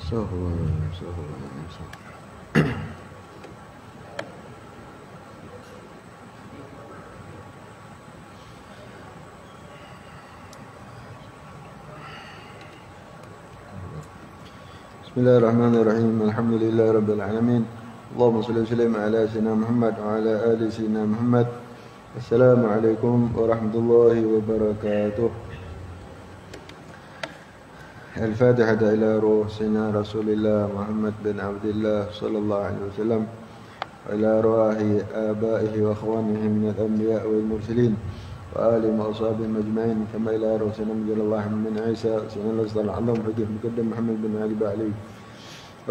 سهوا سهوا بسم الله الرحمن الرحيم. الحمد لله رب العالمين. اللهم صل وسلم على سيدنا محمد وعلى آل سيدنا محمد. السلام عليكم ورحمة الله وبركاته. الفاتحة إلى روح سيدنا رسول الله محمد بن عبد الله صلى الله عليه وسلم وإلى أرواح آبائه وأخوانه من الأنبياء والمرسلين وآلهم وأصحابهم أجمعين، كما إلى روح سيدنا مجل الله من عيسى سيدنا الأسطى العظم فقيه مقدم محمد بن علي علي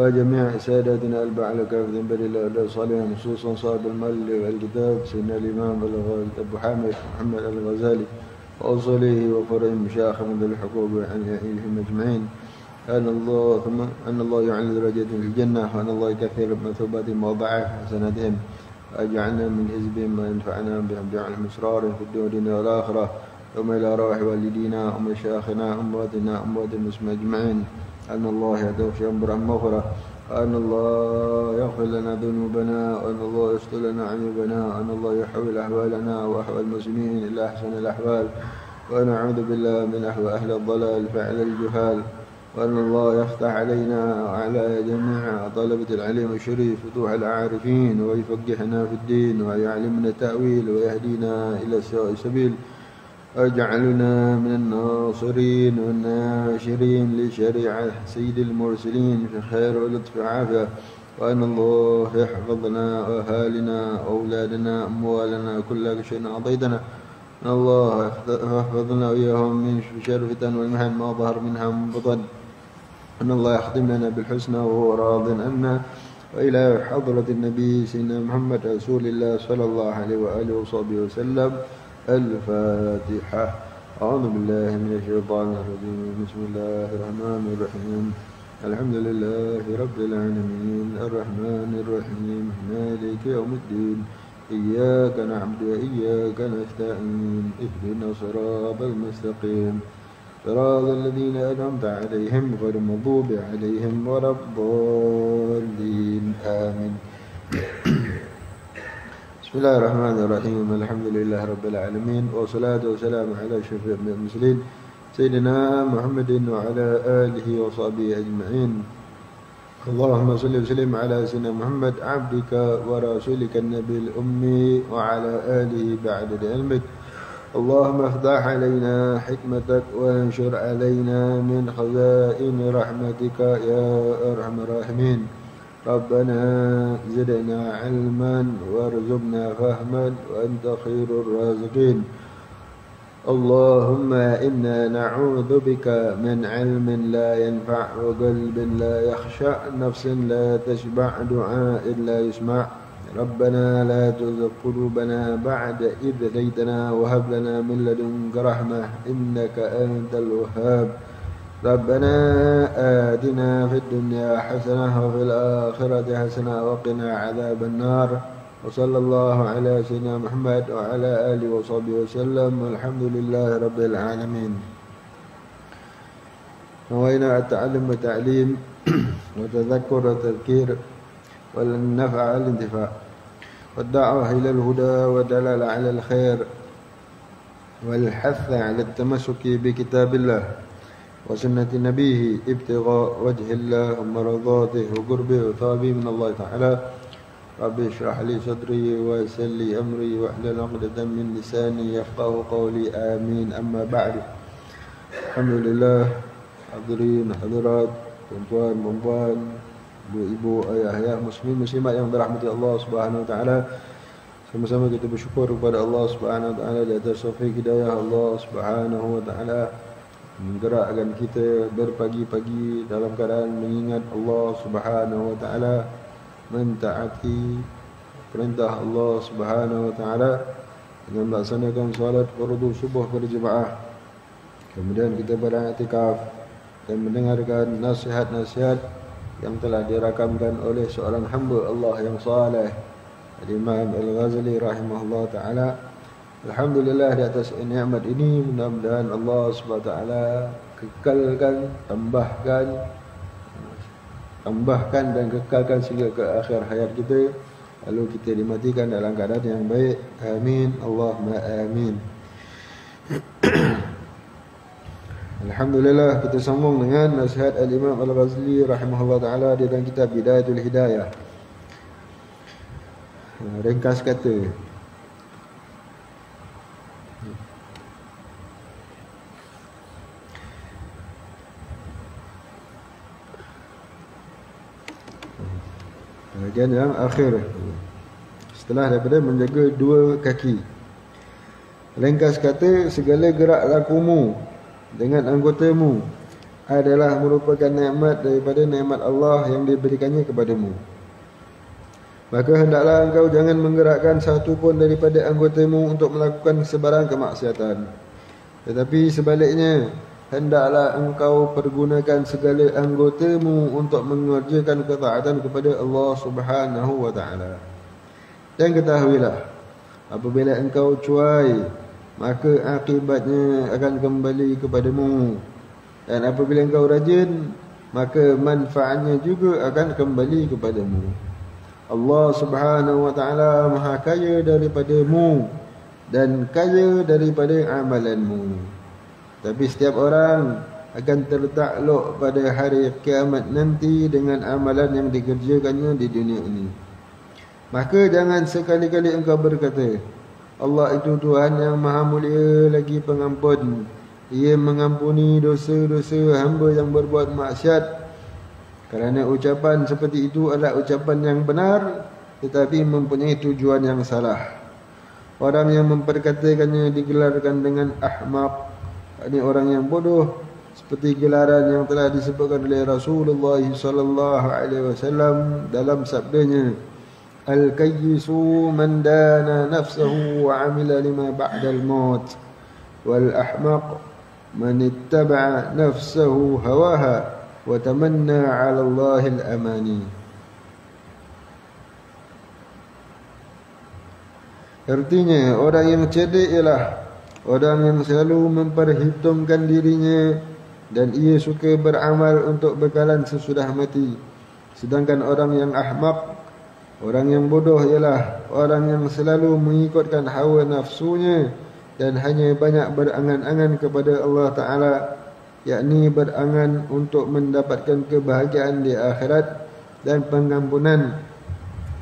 وجميع ساداتنا البعل كافة بر الله الصالحين، خصوصا صاحب المال والكتاب سيدنا الإمام أبو حامد محمد الغزالي وأصله وفرع مشايخ من الحقوق عن أهلهم أجمعين. أن الله يعلي درجاتهم في الجنة، وأن الله يكثر مثوباتهم وضعف حسناتهم، وأجعلنا من حزبهم ما ينفعنا بهم جعل مسرار في الدنيا والآخرة، ثم إلى روح والدينا ومشايخنا أمواتنا أموات المسلمين أجمعين. أن الله يدوش أمر مغفرة، وأن الله يغفر لنا ذنوبنا، وأن الله يستر لنا عيوبنا، وأن الله يحول أحوالنا وأحوال المسلمين إلى أحسن الأحوال، ونعوذ بالله من أهل الضلال فعل الجهال، وأن الله يفتح علينا وعلى جميع طلبة العلم الشريف فتوح العارفين، ويفقهنا في الدين، ويعلمنا التأويل، ويهدينا إلى السبيل، واجعلنا من الناصرين والناشرين لشريعة سيد المرسلين في خير ولطف وعافية، وأن الله يحفظنا وأهالنا وأولادنا أموالنا كل شيء أعطيتنا، أن الله يحفظنا وإياهم من شر الفتن والمحن ما ظهر منها من بطن، أن الله يختم لنا بالحسنى وهو راض عنا، وإلى حضرة النبي سيدنا محمد رسول الله صلى الله عليه وآله وصحبه وسلم. الفاتحة. أعوذ بالله من الشيطان الرجيم. بسم الله الرحمن الرحيم. الحمد لله رب العالمين الرحمن الرحيم مالك يوم الدين إياك نعبد وإياك نستعين اهدنا الصراط المستقيم صراط الذين أنعمت عليهم غير المغضوب عليهم ولا الضالين آمين. بسم الله الرحمن الرحيم. الحمد لله رب العالمين، والصلاة والسلام على شفيع المرسلين سيدنا محمد وعلى آله وصحبه أجمعين. اللهم صل وسلم على سيدنا محمد عبدك ورسولك النبي الأمي وعلى آله بعدد علمك. اللهم افتح علينا حكمتك وانشر علينا من خزائن رحمتك يا أرحم الراحمين. ربنا زدنا علما وارزقنا فهما وأنت خير الرازقين. اللهم إنا نعوذ بك من علم لا ينفع وقلب لا يخشع نفس لا تشبع دعاء لا يسمع. ربنا لا تزغ قلوبنا بعد إذ هديتنا وهب لنا من لدنك رحمة إنك أنت الوهاب. ربنا آتنا في الدنيا حسنة وفي الآخرة حسنة وقنا عذاب النار. وصلى الله على سيدنا محمد وعلى آله وصحبه وسلم، والحمد لله رب العالمين. نوينا التعلم والتعليم والتذكر والتذكير والنفع والانتفاع والدعوة إلى الهدى والدلالة على الخير والحث على التمسك بكتاب الله وسنة نبيه ابتغاء وجه الله ومرضاته وقربه وثوابه من الله تعالى. رب اشرح لي صدري ويسر لي أمري واحلل عقدة من لساني يفقه قولي آمين. أما بعد. Alhamdulillah, hadirin hadirat, perempuan-perempuan, ibu-ibu, ayah-ayah, muslimin muslimat yang dirahmati Allah Subhanahu wa taala. Sama-sama kita bersyukur kepada Allah Subhanahu wa taala di atas taufik hidayah Allah Subhanahu wa taala, menggerakkan kita berpagi-pagi dalam keadaan mengingat Allah Subhanahu wa taala, mentaati perintah Allah Subhanahu wa taala dengan melaksanakan salat fardu subuh berjemaah. Kemudian kita beriktikaf dan mendengarkan nasihat-nasihat yang telah dirakamkan oleh seorang hamba Allah yang saleh, Imam Al-Ghazali rahimahullah taala. Alhamdulillah di atas nikmat ini, mudah-mudahan Allah Subhanahu wa taala kekalkan, tambahkan tambahkan dan kekalkan sehingga ke akhir hayat kita, lalu kita dimatikan dalam keadaan yang baik. Amin, Allahumma amin. Alhamdulillah, kita sambung dengan nasihat Al-Imam Al-Ghazali rahimahullah ta'ala di dalam kitab Bidayatul Hidayah. Ringkas kata, bahagian yang akhir, setelah daripada menjaga dua kaki. Ringkas kata, segala gerak lakumu dengan anggotamu adalah merupakan nikmat daripada nikmat Allah yang diberikannya kepadamu. Maka hendaklah engkau jangan menggerakkan satu pun daripada anggotamu untuk melakukan sebarang kemaksiatan. Tetapi sebaliknya, hendaklah engkau pergunakan segala anggotamu untuk mengerjakan ketaatan kepada Allah Subhanahu wa ta'ala. Dan ketahuilah, apabila engkau cuai, maka akibatnya akan kembali kepadamu. Dan apabila engkau rajin, maka manfaatnya juga akan kembali kepadamu. Allah Subhanahu wa ta'ala maha kaya daripadamu dan kaya daripada amalanmu. Tapi setiap orang akan tertakluk pada hari kiamat nanti dengan amalan yang dikerjakannya di dunia ini. Maka jangan sekali-kali engkau berkata, Allah itu Tuhan yang maha mulia lagi pengampun, Ia mengampuni dosa-dosa hamba yang berbuat maksiat. Kerana ucapan seperti itu adalah ucapan yang benar, tetapi mempunyai tujuan yang salah. Orang yang memperkatakannya digelarkan dengan ahmaq, ini orang yang bodoh, seperti gelaran yang telah disebutkan oleh Rasulullah sallallahu alaihi wasallam dalam sabdanya, al-kayyisu man dana nafsahu wa amila lima ba'da al-maut, wal ahmaq man ittaba'a nafsahu hawaha wa tamanna 'ala Allahil amani. Artinya, orang yang cerdik ialah orang yang selalu memperhitungkan dirinya dan ia suka beramal untuk bekalan sesudah mati. Sedangkan orang yang ahmaq, orang yang bodoh ialah orang yang selalu mengikutkan hawa nafsunya dan hanya banyak berangan-angan kepada Allah Ta'ala, yakni berangan untuk mendapatkan kebahagiaan di akhirat dan pengampunan,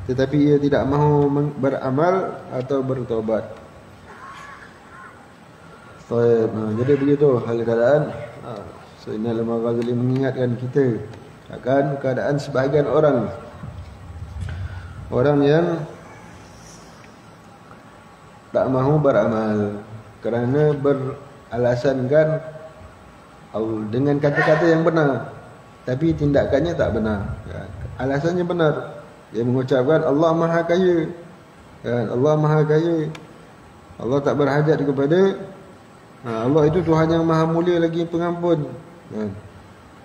tetapi ia tidak mahu beramal atau bertobat. Jadi begitu hal keadaan. Sayyidina Imam Ghazali mengingatkan kita akan keadaan sebahagian orang yang tak mahu beramal kerana beralasankan dengan kata-kata yang benar, tapi tindakannya tak benar. Alasannya benar, dia mengucapkan Allah maha kaya, Allah maha kaya, Allah tak berhajat kepada, Allah itu Tuhan yang maha mulia lagi pengampun,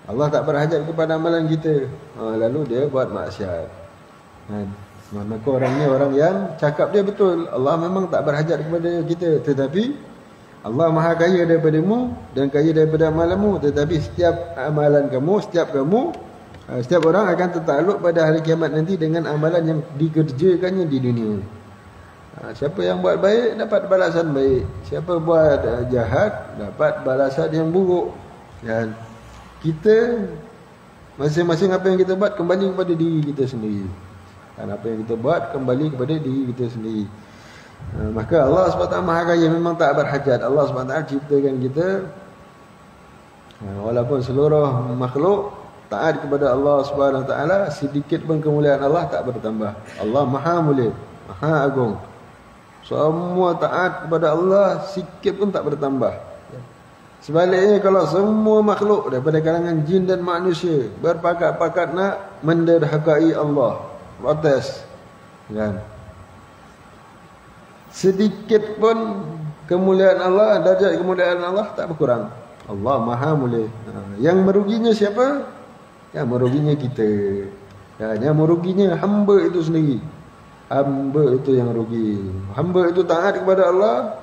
Allah tak berhajat kepada amalan kita, lalu dia buat maksiat. Maka orangnya orang yang cakap dia betul, Allah memang tak berhajat kepada kita, tetapi Allah maha kaya daripadamu dan kaya daripada amalanmu. Tetapi setiap amalan kamu, setiap orang akan tertakluk pada hari kiamat nanti dengan amalan yang dikerjakannya di dunia. Siapa yang buat baik dapat balasan baik, siapa buat jahat dapat balasan yang buruk. Dan kita masing-masing apa yang kita buat kembali kepada diri kita sendiri. Dan apa yang kita buat kembali kepada diri kita sendiri. Maka Allah SWT maha kaya, memang tak berhajat. Allah SWT ciptakan kita, walaupun seluruh makhluk taat kepada Allah SWT, sedikit pun kemuliaan Allah tak bertambah. Allah maha mulia, maha agung. Semua taat kepada Allah, sikit pun tak bertambah. Sebaliknya, kalau semua makhluk daripada kalangan jin dan manusia berpakat-pakat nak menderhakai Allah, protes, kan, sedikit pun kemuliaan Allah, darjat kemuliaan Allah tak berkurang. Allah maha mulia. Yang meruginya siapa? Yang meruginya kita. Yang meruginya hamba itu sendiri. Hamba itu yang rugi. Hamba itu taat kepada Allah,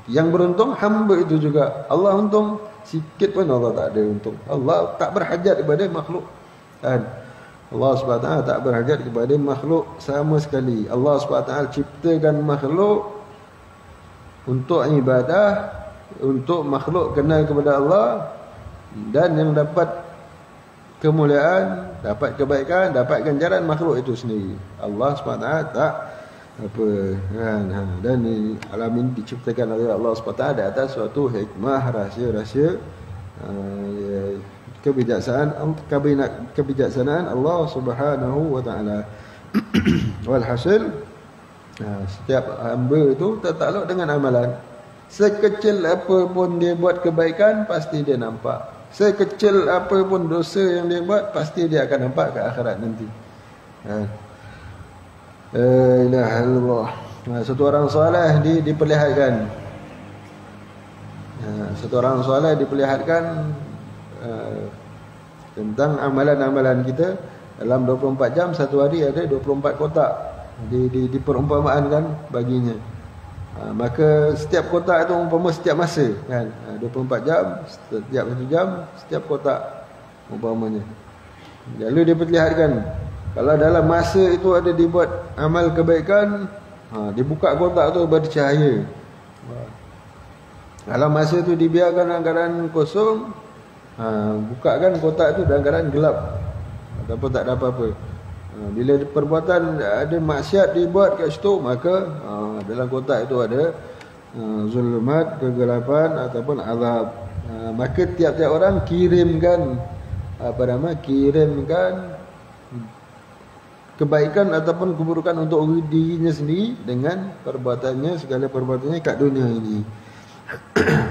yang beruntung hamba itu juga. Allah untung sikit pun Allah tak ada untung. Allah tak berhajat kepada makhluk. Kan? Allah SWT tak berhajat kepada makhluk sama sekali. Allah SWT ciptakan makhluk untuk ibadah, untuk makhluk kenal kepada Allah, dan yang dapat kemuliaan, dapat kebaikan, dapat ganjaran makhluk itu sendiri. Allah SWT tak apa kan. Dan alam ini diciptakan oleh Allah SWT di atas suatu hikmah, rahsia-rahsia kebijaksanaan Allah Subhanahu wa taala. Walhasil setiap hamba itu tertakluk dengan amalan. Sekecil apa pun dia buat kebaikan, pasti dia nampak. Sekecil apa pun dosa yang dia buat, pasti dia akan nampak ke akhirat nanti. La ilaha illallah. Satu orang soleh diperlihatkan. Satu orang soleh diperlihatkan tentang amalan-amalan kita dalam 24 jam, satu hari ada 24 kotak diperumpamaankan baginya. Maka setiap kotak itu umpama setiap masa kan, 24 jam, setiap 1 jam, setiap kotak umpamanya. Lalu dia perlihatkan, kalau dalam masa itu ada dibuat amal kebaikan, dibuka kotak tu bercahaya. Kalau masa itu dibiarkan dalam keadaan kosong, bukakan kotak itu dalam keadaan gelap ataupun tak ada apa-apa. Bila perbuatan ada maksiat dibuat kat situ, maka dalam kotak itu ada zulmat, kegelapan ataupun azab. Maka tiap-tiap orang kirimkan kebaikan ataupun keburukan untuk dirinya sendiri dengan perbuatannya, segala perbuatannya kat dunia ini.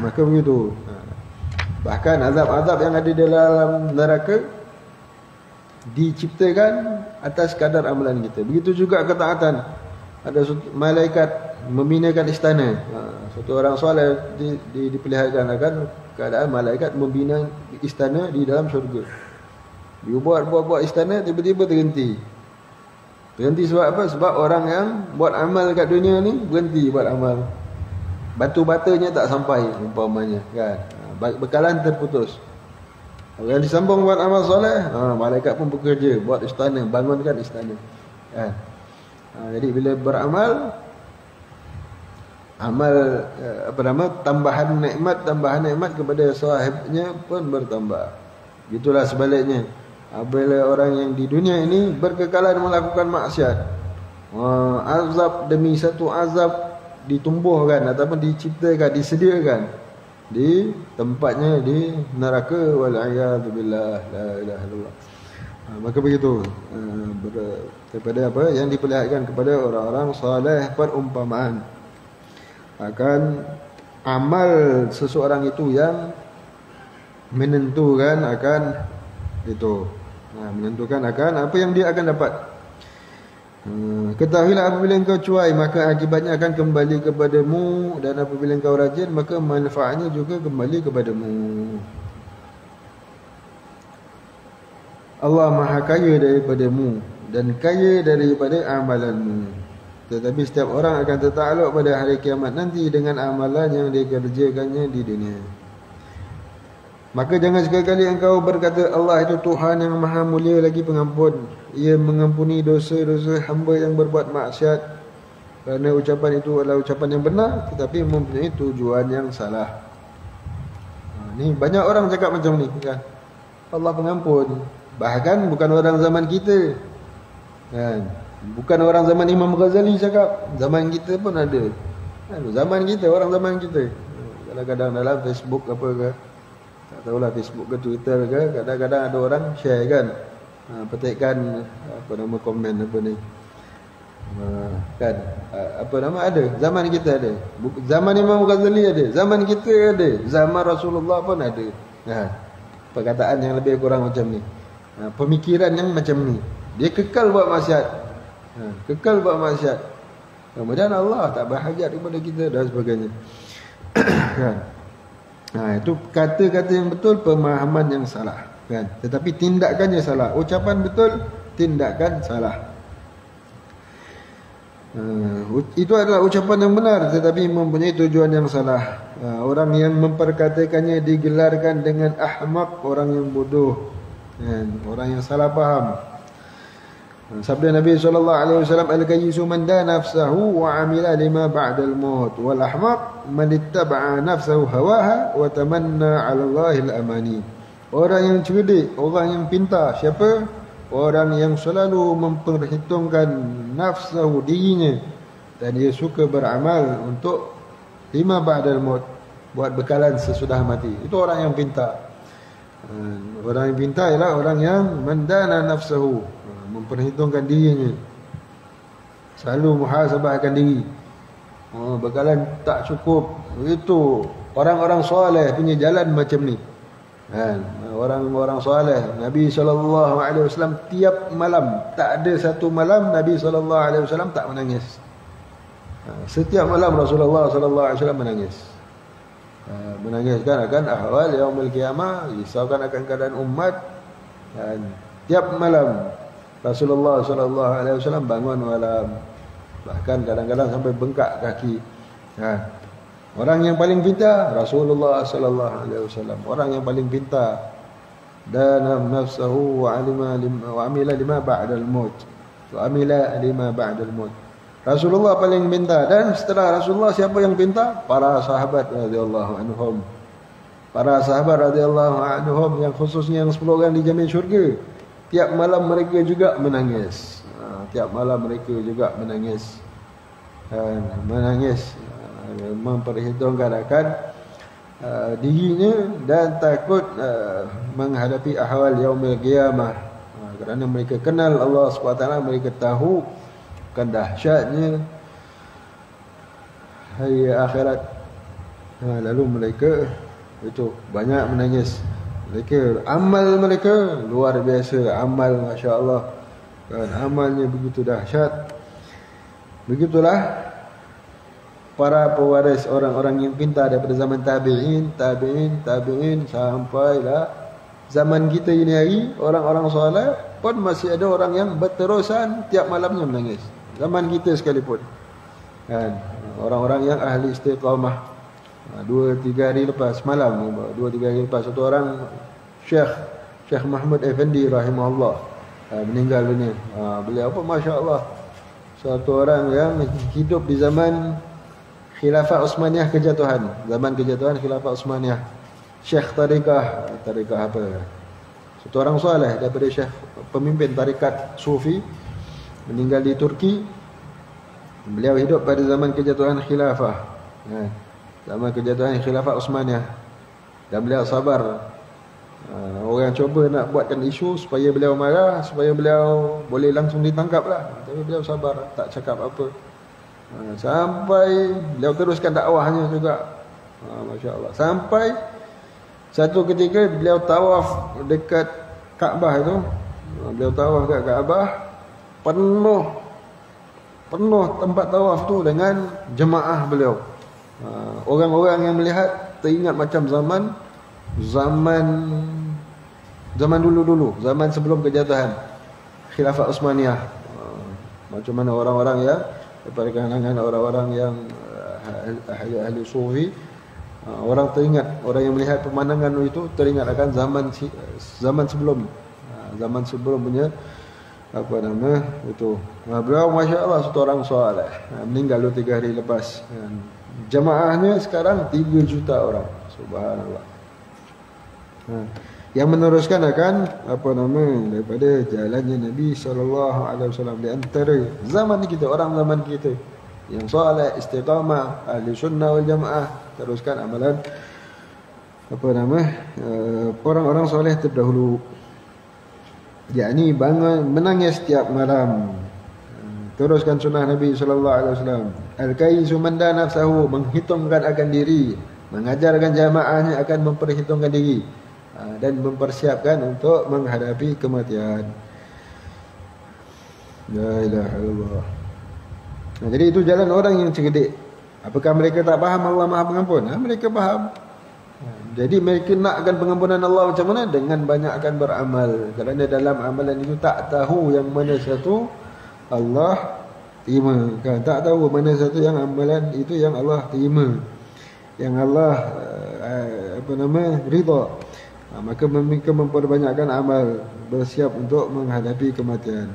Maka begitu. Bahkan azab-azab yang ada dalam neraka diciptakan atas kadar amalan kita. Begitu juga ketaatan. Ada malaikat membinakan istana. Satu orang soleh diperlihatkan akan keadaan malaikat membina istana di dalam syurga. Dia buat istana, tiba-tiba terhenti. Berhenti sebab apa? Sebab orang yang buat amal kat dunia ni berhenti buat amal. Batu-batanya tak sampai umpamanya kan. Bekalan terputus. Yang disambung buat amal soleh, malaikat pun bekerja buat istana, bangunkan istana. Kan? Jadi bila beramal, tambahan nikmat kepada sahibnya pun bertambah. Gitulah sebaliknya. Bila orang yang di dunia ini berkekalan melakukan maksiat, azab demi satu azab ditumbuhkan ataupun diciptakan, disediakan di tempatnya di neraka, wal'iyadzubillah, la ilaha illallah. Maka begitu daripada apa yang diperlihatkan kepada orang-orang saleh, perumpamaan akan amal seseorang itu yang menentukan akan itu, menentukan akan apa yang dia akan dapat. Ketahuilah apabila engkau cuai, maka akibatnya akan kembali kepadamu, dan apabila engkau rajin, maka manfaatnya juga kembali kepadamu. Allah Maha kaya daripadamu dan kaya daripada amalanmu. Tetapi setiap orang akan tertakluk pada hari kiamat nanti dengan amalan yang dikerjakannya di dunia. Maka jangan sekali-kali engkau berkata Allah itu Tuhan yang maha mulia lagi pengampun. Ia mengampuni dosa-dosa hamba yang berbuat maksiat. Kerana ucapan itu adalah ucapan yang benar, tetapi mempunyai tujuan yang salah. Ni banyak orang cakap macam ni kan. Allah pengampun. Bahkan bukan orang zaman kita kan. Bukan orang zaman Imam Ghazali cakap. Zaman kita pun ada. Zaman kita, orang zaman kita. Kadang-kadang dalam Facebook apa ke, tak tahulah Facebook ke Twitter ke, kadang-kadang ada orang share kan, petikkan apa nama komen apa ni, kan, apa nama ada. Zaman kita ada, zaman Imam Ghazali ada, zaman kita ada, zaman Rasulullah pun ada. Perkataan yang lebih kurang macam ni, pemikiran yang macam ni. Dia kekal buat maksiat, kekal buat maksiat. Kemudian Allah tak berhajat kepada kita dan sebagainya. Kan? Itu kata-kata yang betul, pemahaman yang salah kan. Tetapi tindakannya salah. Ucapan betul, tindakan salah. Itu adalah ucapan yang benar tetapi mempunyai tujuan yang salah. Orang yang memperkatakannya digelarkan dengan ahmak, orang yang bodoh. Orang yang salah faham. Sabda Nabi SAW, al-kayyisu man da nafsahu wa amila lima ba'dal maut, wal ahmaq man ittaba'a nafsahu hawaha wa tamanna 'ala Allahil amani. Orang yang cerdik, orang yang pintar, siapa? Orang yang selalu memperhitungkan nafsahu, dirinya, dan dia suka beramal untuk lima ba'dal maut, buat bekalan sesudah mati. Itu orang yang pintar. Orang yang pintar ialah orang yang mandana nafsahu, memperhitungkan dirinya, selalu muhasabahkan diri. Bekalan tak cukup. Itu orang-orang soleh punya jalan macam ni. Orang-orang soleh, Nabi SAW tiap malam, tak ada satu malam Nabi SAW tak menangis. Setiap malam Rasulullah SAW menangis. Menangiskan akan ahwal yaumul qiyamah, risaukan akan keadaan umat. Dan tiap malam Rasulullah SAW bangun malam, bahkan kadang-kadang sampai bengkak kaki. Orang yang paling pintar Rasulullah SAW. Orang yang paling pintar, dana nafsahu wa amila lima ba'dal maut. Wa amila lima ba'dal maut. Rasulullah paling pintar. Dan setelah Rasulullah, siapa yang pintar? Para sahabat radhiyallahu anhum. Para sahabat radhiyallahu anhum, yang khususnya yang 10 orang dijamin syurga, tiap malam mereka juga menangis. Tiap malam mereka juga menangis. Menangis, memperhitungkan akan dirinya dan takut menghadapi ahwal yaumil qiyamah. Kerana mereka kenal Allah SWT, mereka tahu kan dahsyatnya hari akhirat. Lalu mereka itu banyak menangis. Mereka, amal mereka luar biasa. Amal, Masya Allah, kan, amalnya begitu dahsyat. Begitulah para pewaris orang-orang yang pintar daripada zaman tabi'in sampailah zaman kita ini hari. Orang-orang soleh pun masih ada orang yang berterusan tiap malamnya menangis. Zaman kita sekalipun, kan, orang-orang yang ahli istiqamah. 2-3 hari lepas, malam 2-3 hari lepas, satu orang Syekh Mahmud Effendi rahimahullah meninggal dunia. Beliau pun Masya Allah, satu orang yang hidup di zaman Khilafah Utsmaniyah kejatuhan. Zaman kejatuhan Khilafah Utsmaniyah. Syekh tarikah apa? Satu orang soleh daripada syekh, pemimpin tarikat Sufi, meninggal di Turki. Beliau hidup pada zaman kejatuhan Khilafah. Zaman kejatuhan Khilafah Utsmaniyah. Dan beliau sabar. Orang cuba nak buatkan isu supaya beliau marah, supaya beliau boleh langsung ditangkap lah. Tapi beliau sabar, tak cakap apa. Sampai beliau teruskan dakwahnya juga. Masya Allah. Sampai satu ketika beliau tawaf dekat Kaabah itu. Beliau tawaf dekat Kaabah, penuh tempat tawaf tu dengan jemaah beliau. Orang-orang yang melihat teringat macam zaman dulu-dulu, zaman sebelum kejatuhan Khilafah Utsmaniyah. Macam mana orang-orang yang daripada kalangan orang-orang yang ahli sufi, orang teringat, orang yang melihat pemandangan itu teringat akan zaman sebelum punya apa nama itu. Beliau Masya Allah satu orang soleh, meninggal 2-3 hari lepas. Jemaahnya sekarang 3 juta orang. Subhanallah. Yang meneruskan akan apa nama daripada jalannya Nabi SAW. Di antara zaman kita, orang zaman kita yang soleh, istiqamah, ahli sunnah wal jamaah, teruskan amalan apa nama orang-orang soleh terdahulu, yakni bangun menangis setiap malam. Teruskan sunnah Nabi SAW. Al-kayyisu man da nafsahu, menghitungkan akan diri, mengajarkan jamaahnya akan memperhitungkan diri dan mempersiapkan untuk menghadapi kematian. La ilaha illallah. Jadi itu jalan orang yang cerdik. Apakah mereka tak faham Allah Maha Pengampun? Mereka faham. Jadi mereka nakkan pengampunan Allah macam mana? Dengan banyakkan beramal. Kerana dalam amalan itu tak tahu yang mana satu Allah terima, kan? Tak tahu mana satu yang amalan itu yang Allah terima, yang Allah ridha. Maka memperbanyakkan amal, bersiap untuk menghadapi kematian.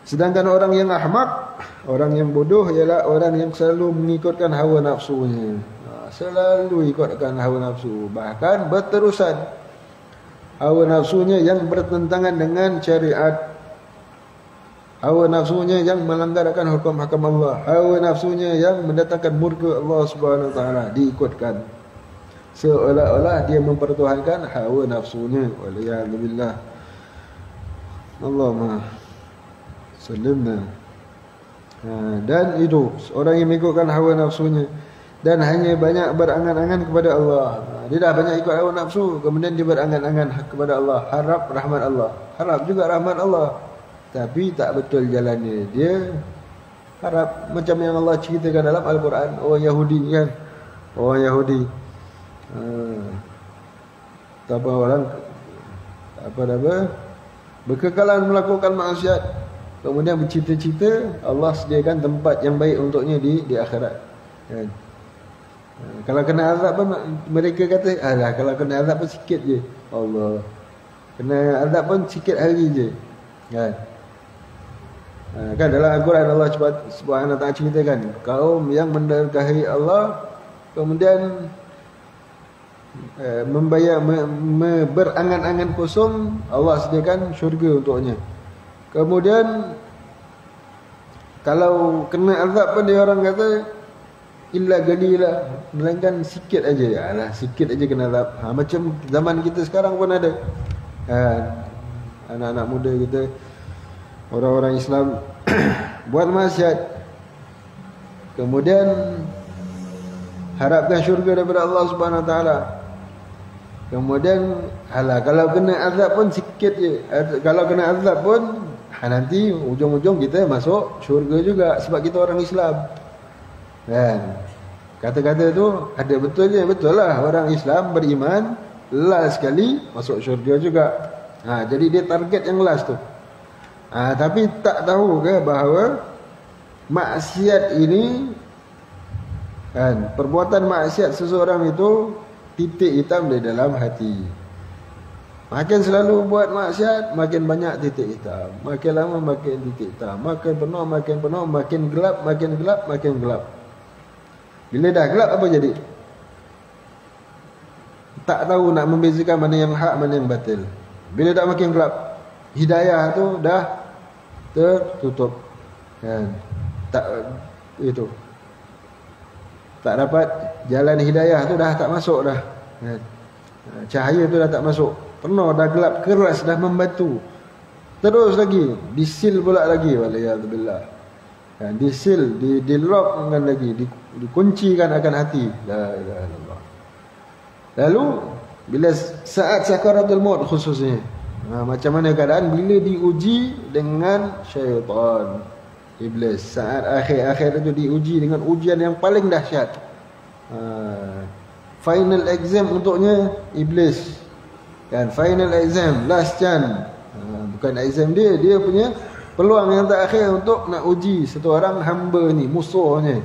Sedangkan orang yang ahmak, orang yang bodoh ialah orang yang selalu mengikutkan hawa nafsunya. Selalu ikutkan hawa nafsu, bahkan berterusan. Hawa nafsunya yang bertentangan dengan syariat, hawa nafsunya yang melanggarkan hukum-hukum Allah, hawa nafsunya yang mendatangkan murka Allah Subhanahu wa taala diikutkan. Seolah-olah dia mempertuhankan hawa nafsunya. Waliyadzubillah. Allahumma salimna. Dan itu orang yang mengikutkan hawa nafsunya dan hanya banyak berangan-angan kepada Allah. Dia dah banyak ikut hawa nafsu, kemudian dia berangan-angan kepada Allah, harap rahmat Allah, harap juga rahmat Allah, tapi tak betul jalannya. Dia harap macam yang Allah ceritakan dalam Al-Quran, orang Yahudi kan, orang Yahudi berkekalan melakukan maksiat, kemudian bercita-cita Allah sediakan tempat yang baik untuknya di akhirat kan. Kalau kena azab pun mereka kata, alah kalau kena azab pun sikit je, Allah kena azab pun sikit hari je kan. Kan dalam Al-Quran Allah Subhanahu wa taala ceritakan kaum yang mendurhakai Allah, kemudian berangan-angan kosong, Allah sediakan syurga untuknya. Kemudian kalau kena azab pun dia orang kata illa qalila, melainkan sikit aja. Alah sikit aja kena azab. Macam zaman kita sekarang pun ada anak-anak muda kita, orang-orang Islam buat maksiat, kemudian harapkan syurga daripada Allah Subhanahu wa taala. Kemudian alah kalau kena azab pun sikit je. Kalau kena azab pun nanti ujung-ujung kita masuk syurga juga sebab kita orang Islam. Kan? Kata-kata tu ada betulnya, betul lah orang Islam beriman last sekali masuk syurga juga. Jadi dia target yang last tu. Tapi tak tahu ke bahawa maksiat ini kan, perbuatan maksiat seseorang itu titik hitam di dalam hati. Makin selalu buat maksiat, makin banyak titik hitam. Makin lama makin titik hitam. Makin penuh, makin gelap, makin gelap. Bila dah gelap apa jadi? Tak tahu nak membezakan mana yang hak, mana yang batil. Bila dah makin gelap, hidayah tu dah tertutup. Kan? Itu. Tak dapat jalan hidayah tu dah tak masuk dah. Kan? Cahaya tu dah tak masuk. Penuh dah gelap, keras dah membatu. Terus lagi disil pula lagi, waliyadzubillah. Disil, di-lock kan lagi, dikuncikan akan hati. La ilaha illallah. Lalu bila saat sakaratul maut khususnya, macam mana keadaan bila diuji dengan syaitan, iblis. Saat akhir-akhir itu diuji dengan ujian yang paling dahsyat. Final exam untuknya iblis. Kan, final exam, last chance. Bukan exam dia punya peluang yang terakhir untuk nak uji satu orang hamba ni, musuhnya.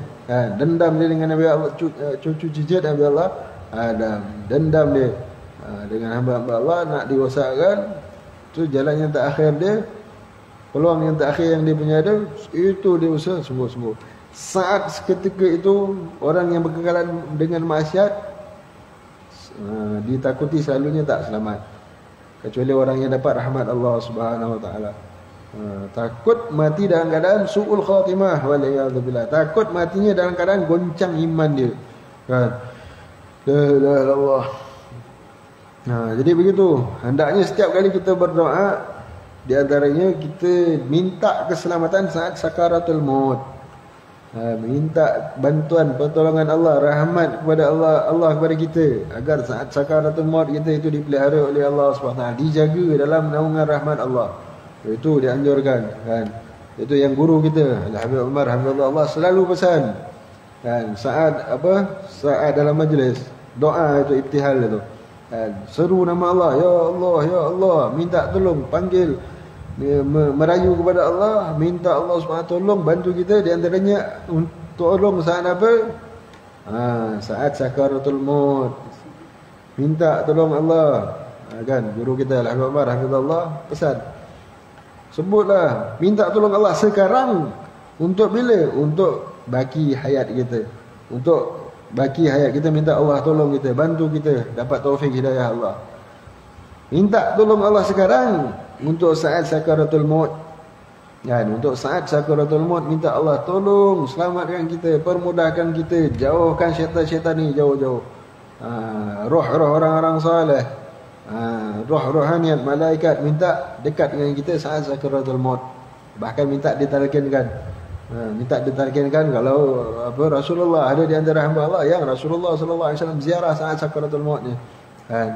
Dendam dia dengan Nabi Allah, cucu cicit Nabi Allah Adam. Dendam dia dengan hamba-hamba Allah, nak dirosakkan. Tu jalan yang terakhir dia, peluang yang terakhir yang dia punya ada, itu dia usaha sembuh-sembuh. Saat seketika itu orang yang berkekalan dengan maksiat ditakuti selalunya tak selamat, kecuali orang yang dapat rahmat Allah Subhanahu wa taala. Takut mati dalam keadaan su'ul khatimah, waliyadzubillah. Takut matinya dalam keadaan goncang iman dia. Kan? La ilaha illallah. Jadi begitu. Hendaknya setiap kali kita berdoa, di antaranya kita minta keselamatan saat sakaratul maut. Minta bantuan, pertolongan Allah, rahmat kepada Allah kepada kita, agar saat sakaratul maut kita itu dipelihara oleh Allah SWT, dijaga dalam naungan rahmat Allah. Itu dianjurkan kan. Itu yang guru kita Al-Habib Umar Hamdulillah selalu pesan kan, saat dalam majlis doa itu ibtihal itu kan, seru nama Allah, ya Allah, ya Allah, minta tolong, panggil, merayu kepada Allah, minta Allah SWT tolong, bantu kita. Di antaranya tolong saat apa? Saat sakaratul maut, minta tolong Allah. Kan guru kita Al-Habib Umar hafizallah pesan, sebutlah minta tolong Allah sekarang. Untuk bila? Untuk baki hayat kita. Untuk baki hayat kita minta Allah tolong kita, bantu kita dapat taufik hidayah Allah. Minta tolong Allah sekarang untuk saat sakaratul maut. Kan, untuk saat sakaratul maut minta Allah tolong selamatkan kita, permudahkan kita, jauhkan syaitan-syaitan ni jauh-jauh. Roh-roh orang-orang soleh, roh rohaniat malaikat minta dekat dengan kita saat sakaratul maut. Bahkan minta ditalkinkan. Minta ditalkinkan kalau Rasulullah ada di antara hamba Allah yang Rasulullah sallallahu alaihi wasallam ziarah saat sakaratul maut ni.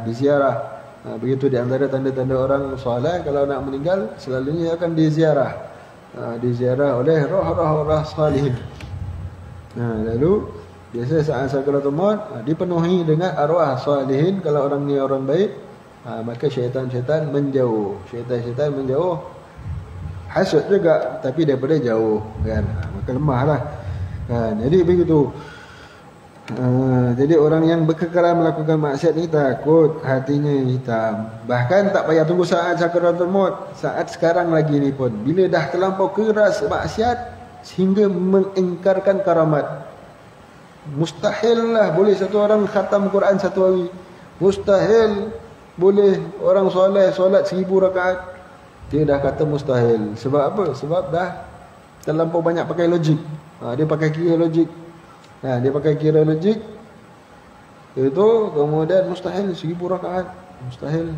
Diziarah. Begitu di antara tanda-tanda orang soleh kalau nak meninggal selalunya akan diziarah. Diziarah oleh roh-roh salihin. Lalu biasa saat sakaratul maut dipenuhi dengan arwah salihin. Kalau orang ni orang baik, maka syaitan-syaitan menjauh. Syaitan-syaitan menjauh. Hasud juga tapi daripada jauh kan. Maka lemahlah. Jadi begitu. Jadi orang yang berkekalan melakukan maksiat ni takut hatinya hitam. Bahkan tak payah tunggu saat sakaratul maut, saat sekarang lagi ni pun, bila dah terlampau keras maksiat sehingga mengingkarkan karamat. Mustahil lah boleh satu orang khatam Quran satu hari. Mustahil boleh orang soleh solat 1000 rakaat. Dia dah kata mustahil. Sebab apa? Sebab dah terlampau banyak pakai logik. Dia pakai kira logik. Dia pakai kira logik. Itu kemudian mustahil 1000 rakaat. Mustahil.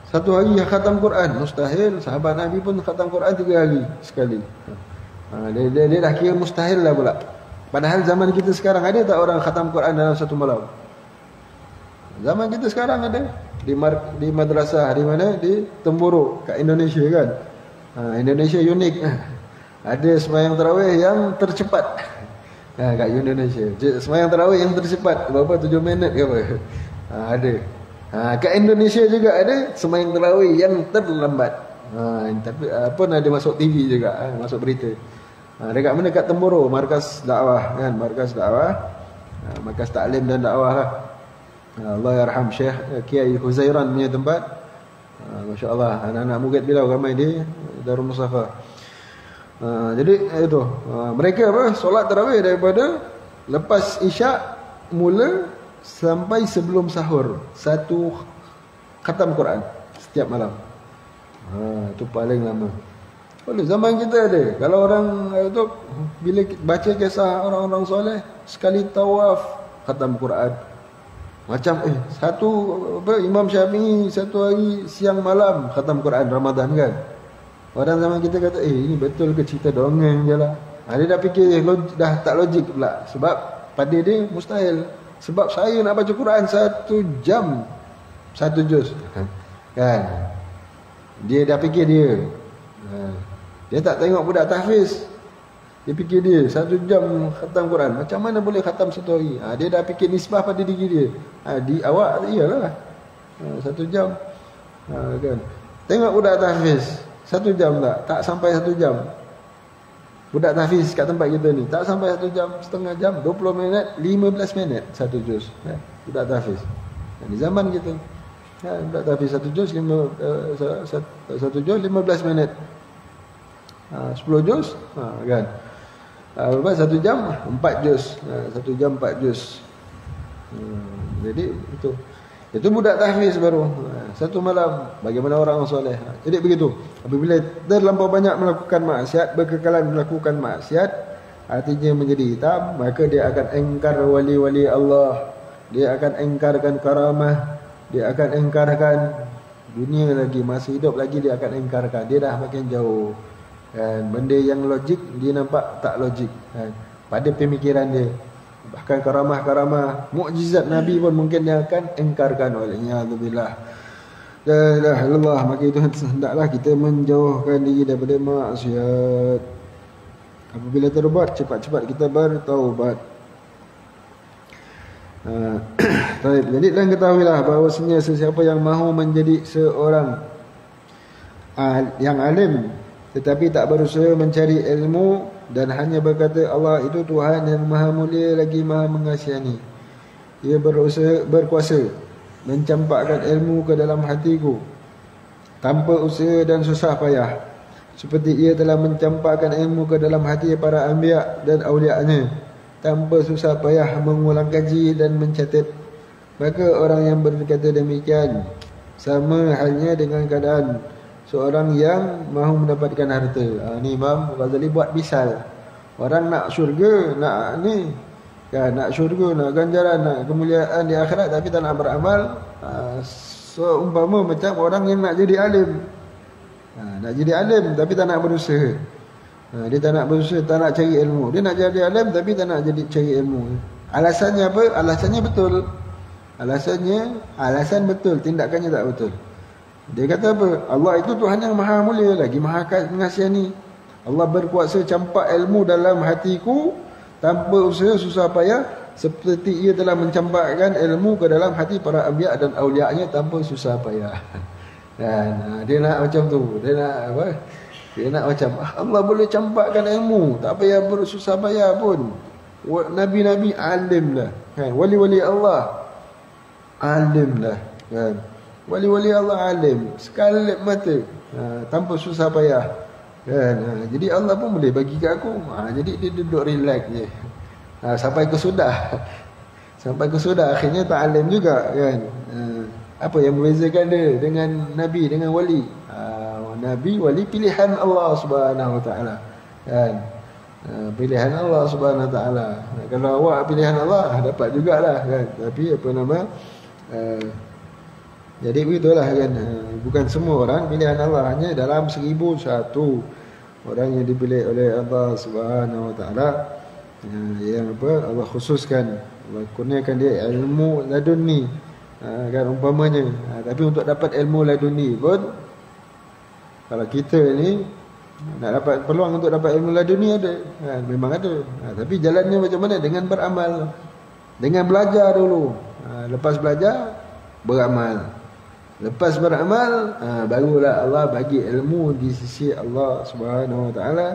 Satu hari khatam Quran. Mustahil. Sahabat Nabi pun khatam Quran 3 hari sekali. Dia dah kira mustahil lah pula. Padahal zaman kita sekarang ada tak orang khatam Quran dalam satu malam? Zaman kita sekarang ada. Di madrasah di mana? Di Temburu kat Indonesia kan. Indonesia unik. Ada sembahyang tarawih yang tercepat. Kat Indonesia sembahyang tarawih yang tercepat berapa 7 minit ke apa. Ada. Kat Indonesia juga ada sembahyang tarawih yang terlambat. Tapi pun ada masuk TV juga, masuk berita. Dekat mana? Kat Temburu, markas dakwah kan, markas dakwah, markas taklim dan dakwah lah. Allah yarham Syekh Kiai Huzairan punya tempat. Masya-Allah, anak-anak murid Bilau ramai di Darul Musafa. Jadi itu mereka solat tarawih daripada lepas isyak mula sampai sebelum sahur, satu khatam Quran setiap malam. Itu paling lama. Oleh zaman kita ada. Kalau orang itu bila baca kisah orang-orang soleh, sekali tawaf khatam Quran. Macam satu Imam Syafi'i satu hari siang malam khatam Quran Ramadan kan. Orang zaman kita kata ini betul ke cerita dongeng je lah. Dia dah fikir dah tak logik pula. Sebab pada dia mustahil. Sebab saya nak baca Quran 1 jam 1 juz kan. Dia dah fikir dia. Dia tak tengok budak tahfiz. Dia fikir dia 1 jam khatam Quran. Macam mana boleh khatam satu hari? Dia dah fikir nisbah pada diri dia. Di awak iyalah 1 jam. Kan. Tengok budak tahfiz 1 jam tak sampai 1 jam. Budak tahfiz kat tempat kita ni tak sampai 1 jam, setengah jam, 20 minit, 15 minit 1 juz. Budak tahfiz. Di zaman kita budak tahfiz 1 juz 1 juz 15 minit. 10 juz kan. Lepas 1 jam 4 juz. 1 jam 4 juz. Jadi itu budak tahfiz baru. Satu malam. Bagaimana orang soleh. Jadi begitu. Apabila terlampau banyak melakukan maksiat, berkekalan melakukan maksiat, hatinya menjadi hitam, maka dia akan engkar wali-wali Allah. Dia akan engkarkan karamah. Dia akan engkarkan dunia lagi, masih hidup lagi dia akan engkarkan. Dia dah makin jauh. Benda yang logik dia nampak tak logik pada pemikiran dia. Bahkan karamah-karamah mukjizat Nabi pun mungkin dia akan engkarkan olehnya. Alhamdulillah. La ilaha illallah. Maka itu hendaklah kita menjauhkan diri daripada maksiat. Apabila terbuat, cepat-cepat kita bertaubat. Jadi dan ketahuilah bahawasanya sesiapa yang mahu menjadi seorang yang alim tetapi tak berusaha mencari ilmu dan hanya berkata Allah itu Tuhan yang maha mulia lagi maha mengasihani, ia berusaha berkuasa mencampakkan ilmu ke dalam hatiku tanpa usaha dan susah payah, seperti ia telah mencampakkan ilmu ke dalam hati para anbiya dan awliya-Nya tanpa susah payah mengulang kaji dan mencatat. Maka orang yang berkata demikian sama halnya dengan keadaan seorang yang mahu mendapatkan harta. Ni Imam Ghazali buat misal. Orang nak syurga, nak ni kan, nak syurga, nak ganjaran, nak kemuliaan di akhirat, tapi tak nak beramal. Seumpama macam orang yang nak jadi alim. Nak jadi alim tapi tak nak berusaha. Dia tak nak berusaha, tak nak cari ilmu. Dia nak jadi alim tapi tak nak cari ilmu. Alasannya apa? Alasannya betul. Alasan betul, tindakannya tak betul. Dia kata apa? Allah itu Tuhan yang maha mulia, lagi maha mengasihani. Allah berkuasa campak ilmu dalam hatiku tanpa usaha susah payah, seperti ia telah mencampakkan ilmu ke dalam hati para anbiya dan awliya-Nya tanpa susah payah. Dan dia nak macam tu. Dia nak apa? Dia nak macam Allah boleh campakkan ilmu, tak payah bersusah payah pun. Nabi-nabi alim lah kan? Wali-wali Allah alim lah kan? Wali-wali Allah alim sekali mata, tanpa susah payah kan? Jadi Allah pun boleh bagi kat aku. Jadi dia duduk relax je, sampai ke sudah. Sampai ke sudah akhirnya tak alim juga kan? Apa yang membezakan dia dengan Nabi, dengan wali? Nabi, wali pilihan Allah Subhanahu Wa Taala kan? Pilihan Allah Subhanahu Wa Taala. Kalau awak pilihan Allah, dapat jugalah kan? Tapi apa nama, jadi begitulah kan? Bukan semua orang pilihan Allah, hanya dalam 1001 orang yang dipilih oleh Allah Subhanahu Wa Taala, yang apa, Allah khususkan, Allah kurniakan dia ilmu laduni kan umpamanya. Tapi untuk dapat ilmu laduni pun, kalau kita ni nak dapat peluang untuk dapat ilmu laduni ada, memang ada. Tapi jalannya macam mana? Dengan beramal, dengan belajar dulu. Lepas belajar, beramal. Lepas beramal, barulah Allah bagi ilmu di sisi Allah Subhanahu Wa Taala,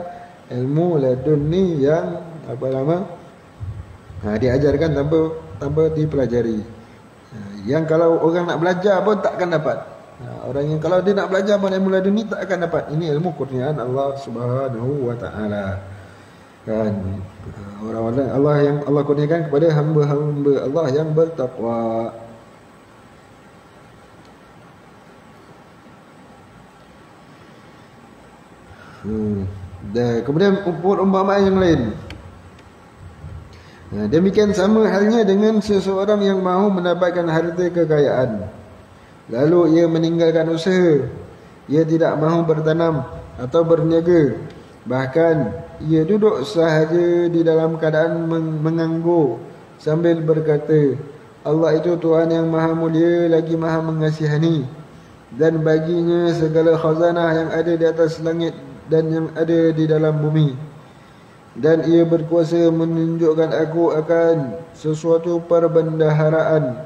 ilmu laduni yang apa nama, diajarkan tanpa dipelajari. Yang kalau orang nak belajar pun takkan dapat. Orang yang kalau dia nak belajar pun ilmu laduni tak akan dapat. Ini ilmu kurniaan Allah Subhanahu Wa Taala kan? Orang-orang Allah yang Allah kurniakan kepada hamba-hamba Allah yang bertakwa. Dan kemudian perumpamaan yang lain. Demikian sama halnya dengan seseorang yang mahu mendapatkan harta kekayaan, lalu ia meninggalkan usaha. Ia tidak mahu bertanam atau berniaga, bahkan ia duduk sahaja di dalam keadaan menganggur sambil berkata, Allah itu Tuhan yang maha mulia lagi maha mengasihani, dan baginya segala khazanah yang ada di atas langit dan yang ada di dalam bumi. Dan ia berkuasa menunjukkan aku akan sesuatu perbendaharaan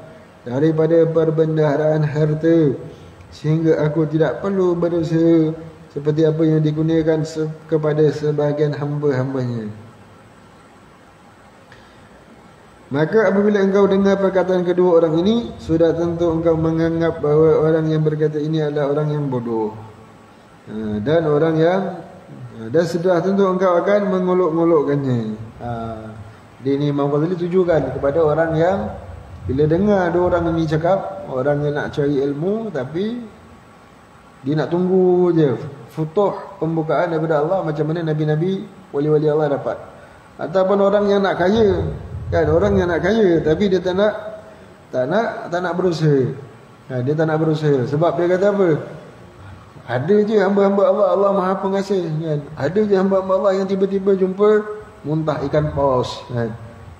daripada perbendaharaan harta, sehingga aku tidak perlu berusaha seperti apa yang digunakan kepada sebahagian hamba-hambanya. Maka apabila engkau dengar perkataan kedua orang ini, sudah tentu engkau menganggap bahawa orang yang berkata ini adalah orang yang bodoh, dan sudah tentu engkau akan mengolok-ngolokkannya. Ini Imam Ghazali tujukan kepada orang yang bila dengar dua orang ini cakap, orang yang nak cari ilmu tapi dia nak tunggu je futuh, pembukaan daripada Allah, macam mana Nabi-Nabi, wali-wali Allah dapat. Ataupun orang yang nak kaya kan, orang yang nak kaya tapi dia tak nak berusaha. Dia tak nak berusaha sebab dia kata apa? Ada je hamba-hamba Allah, Allah Maha Pengasih kan? Ada je hamba-hamba Allah yang tiba-tiba jumpa muntah ikan paus kan?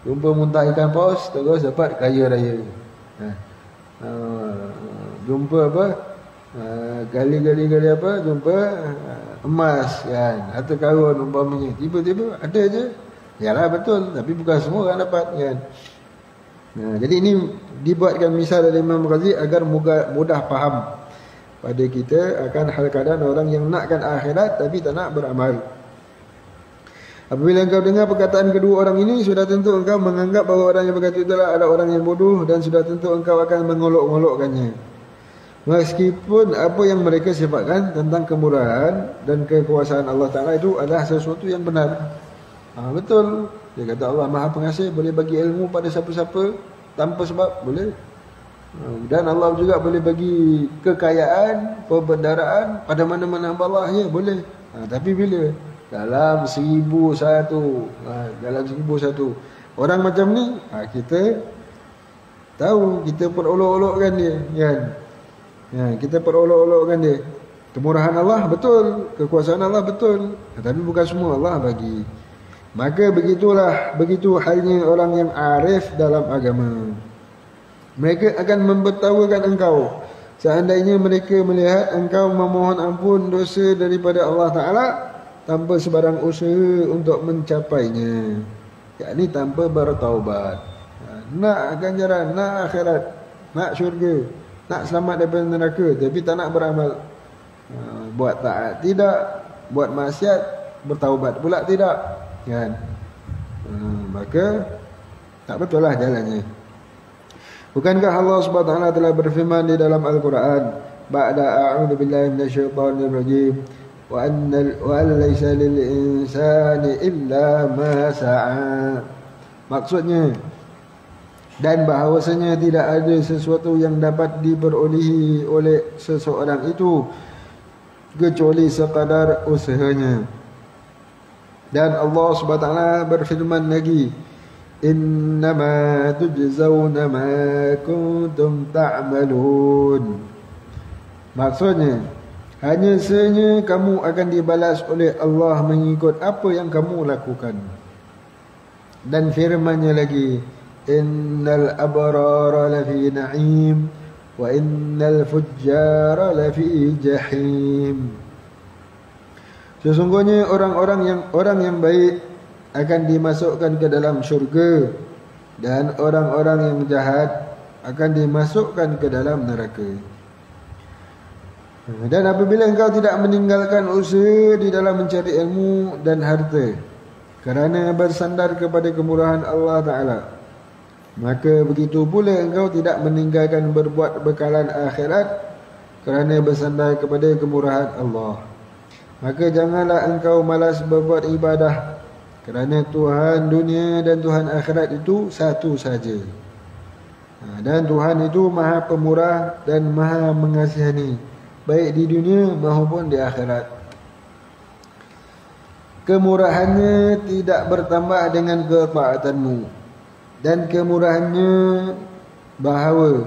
Jumpa muntah ikan paus, terus dapat kaya raya. Jumpa apa? Gali-gali apa? Jumpa emas kan? Harta karun umpamanya. Tiba-tiba ada je. Yalah betul, tapi bukan semua orang dapat kan? Jadi ini dibuatkan misal dari Imam Ghazali agar mudah faham pada kita akan hal keadaan orang yang nakkan akhirat tapi tak nak beramal. Apabila engkau dengar perkataan kedua orang ini, sudah tentu engkau menganggap bahawa orang yang berkata itulah adalah orang yang bodoh, dan sudah tentu engkau akan mengolok-olokkannya. Meskipun apa yang mereka sifatkan tentang kemurahan dan kekuasaan Allah Ta'ala itu adalah sesuatu yang benar. Betul. Dia kata Allah Maha Pengasih, boleh bagi ilmu pada siapa-siapa tanpa sebab, boleh. Dan Allah juga boleh bagi kekayaan, perbendaraan pada mana-mana hamba Allah, ya boleh. Tapi bila dalam 1001, dalam 1001 orang macam ni, kita tahu, kita perolok-olokkan dia, kan? Kita perolok-olokkan dia. Kemurahan Allah betul, kekuasaan Allah betul, tapi bukan semua Allah bagi. Maka begitu halnya orang yang arif dalam agama. Mereka akan membertawakan engkau seandainya mereka melihat engkau memohon ampun dosa daripada Allah Ta'ala tanpa sebarang usaha untuk mencapainya, yakni tanpa bertaubat. Nak ganjaran, nak akhirat, nak syurga, nak selamat daripada neraka, tapi tak nak beramal. Buat taat tidak, buat maksiat, bertaubat pula tidak, kan? Maka tak betul lah jalannya. Bukankah Allah Subhanahu wa taala telah berfirman di dalam Al-Quran, ba'da a'udzu billahi minasyaitonir rajim, wa an laysa lil insani illa ma sa'a. Maksudnya, dan bahawasanya tidak ada sesuatu yang dapat diperolehi oleh seseorang itu kecuali sekadar usahanya. Dan Allah Subhanahu wa taala berfirman lagi, innama tujzauna ma kuntum ta'malun. Maksudnya, hanya sahaja kamu akan dibalas oleh Allah mengikut apa yang kamu lakukan. Dan firman-Nya lagi, innal abrara lafi na'im wa innal fujjara lafi jahim. Sesungguhnya orang yang baik akan dimasukkan ke dalam syurga, dan orang-orang yang jahat akan dimasukkan ke dalam neraka. Dan apabila engkau tidak meninggalkan usaha di dalam mencari ilmu dan harta kerana bersandar kepada kemurahan Allah Ta'ala, maka begitu pula engkau tidak meninggalkan berbuat bekalan akhirat kerana bersandar kepada kemurahan Allah. Maka janganlah engkau malas berbuat ibadah, kerana Tuhan dunia dan Tuhan akhirat itu satu saja. Dan Tuhan itu Maha Pemurah dan Maha Mengasihani, baik di dunia maupun di akhirat. Kemurahannya tidak bertambah dengan ketaatanmu, dan kemurahannya bahawa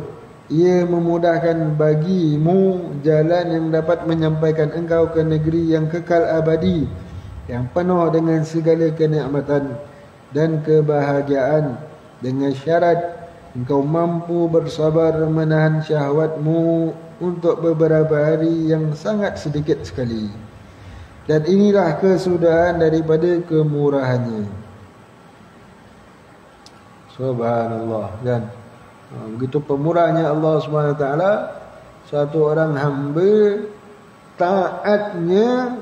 ia memudahkan bagimu jalan yang dapat menyampaikan engkau ke negeri yang kekal abadi, yang penuh dengan segala kenikmatan dan kebahagiaan, dengan syarat engkau mampu bersabar menahan syahwatmu untuk beberapa hari yang sangat sedikit sekali. Dan inilah kesudahan daripada kemurahannya. Subhanallah, kan? Begitu pemurahnya Allah SWT. Satu orang hamba taatnya